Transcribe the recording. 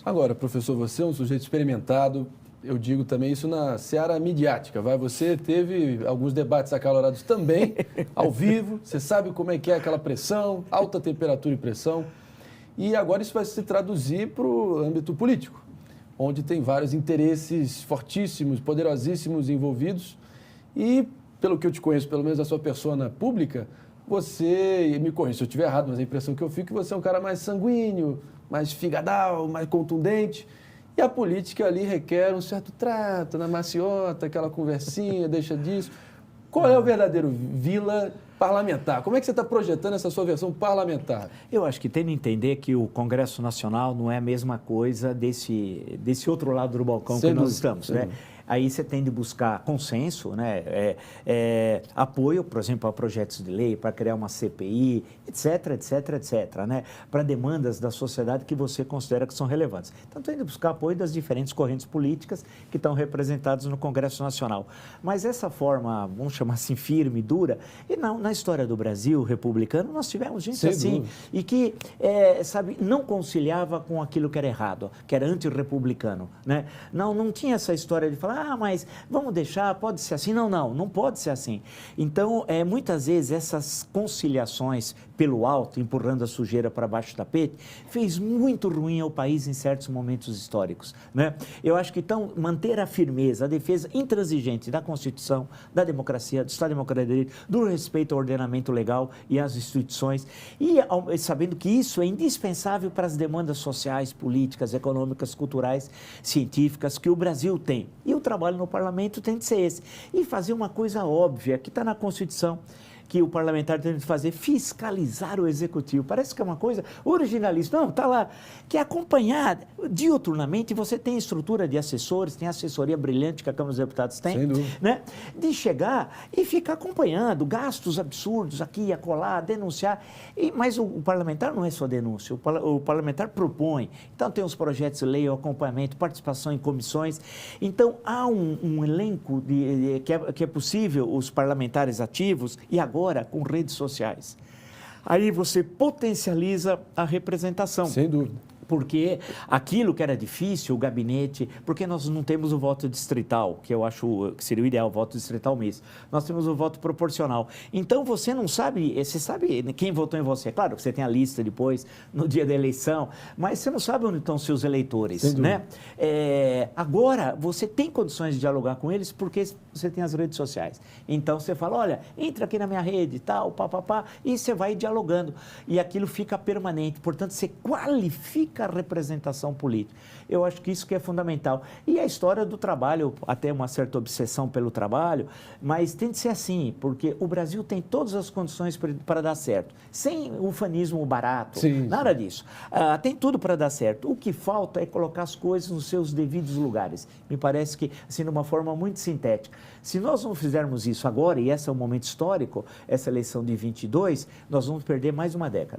Agora, professor, você é um sujeito experimentado, eu digo também isso na seara midiática, vai? Você teve alguns debates acalorados também, ao vivo, você sabe como é que é aquela pressão, alta temperatura e pressão, e agora isso vai se traduzir para o âmbito político, onde tem vários interesses fortíssimos, poderosíssimos envolvidos, e pelo que eu te conheço, pelo menos a sua persona pública, você, e me corrija se eu estiver errado, mas a impressão que eu fico é que você é um cara mais sanguíneo, mais figadal, mais contundente. E a política ali requer um certo trato, na maciota, aquela conversinha, deixa disso. Qual é o verdadeiro Vila parlamentar? Como é que você está projetando essa sua versão parlamentar? Eu acho que tem que entender que o Congresso Nacional não é a mesma coisa desse outro lado do balcão que nós estamos, né? Aí você tem de buscar consenso, né? Apoio, por exemplo, a projetos de lei, para criar uma CPI, etc, etc, etc, né? Para demandas da sociedade que você considera que são relevantes. Então, tem de buscar apoio das diferentes correntes políticas que estão representadas no Congresso Nacional. Mas essa forma, vamos chamar assim, firme, dura, e não, na história do Brasil republicano, nós tivemos gente assim, e que, sabe, não conciliava com aquilo que era errado, que era antirrepublicano, né? Não tinha essa história de falar, mas vamos deixar, pode ser assim. Não pode ser assim. Então, muitas vezes, essas conciliações pelo alto, empurrando a sujeira para baixo do tapete, fez muito ruim ao país em certos momentos históricos, né? Eu acho que, então, manter a firmeza, a defesa intransigente da Constituição, da democracia, do Estado Democrático de Direito, do respeito ao ordenamento legal e às instituições, e sabendo que isso é indispensável para as demandas sociais, políticas, econômicas, culturais, científicas que o Brasil tem. E o trabalho no parlamento tem de ser esse. E fazer uma coisa óbvia, que está na Constituição, que o parlamentar tem de fazer, fiscalizar o executivo. Parece que é uma coisa originalista. Não, está lá. Que é acompanhar diuturnamente, você tem estrutura de assessores, tem assessoria brilhante que a Câmara dos Deputados tem, né? De chegar e ficar acompanhando gastos absurdos aqui e acolá, denunciar. Mas o parlamentar não é só denúncia, o parlamentar propõe. Então, tem os projetos de lei, o acompanhamento, participação em comissões. Então, há um elenco que é possível os parlamentares ativos, e agora com redes sociais. Aí você potencializa a representação. Sem dúvida. Porque aquilo que era difícil, o gabinete, porque nós não temos o voto distrital, que eu acho que seria o ideal, o voto distrital mesmo. Nós temos o voto proporcional. Então, você não sabe, você sabe quem votou em você. Claro que você tem a lista depois, no dia da eleição, mas você não sabe onde estão seus eleitores, né? Agora, você tem condições de dialogar com eles porque você tem as redes sociais. Então, você fala, olha, entra aqui na minha rede, tal, papapá, e você vai dialogando. E aquilo fica permanente. Portanto, você qualifica a representação política. Eu acho que isso que é fundamental. E a história do trabalho, até uma certa obsessão pelo trabalho, mas tem de ser assim, porque o Brasil tem todas as condições para dar certo. Sem ufanismo barato, nada disso. Tem tudo para dar certo. O que falta é colocar as coisas nos seus devidos lugares. Me parece que, assim, de uma forma muito sintética. Se nós não fizermos isso agora, e esse é um momento histórico, essa eleição de 22, nós vamos perder mais uma década.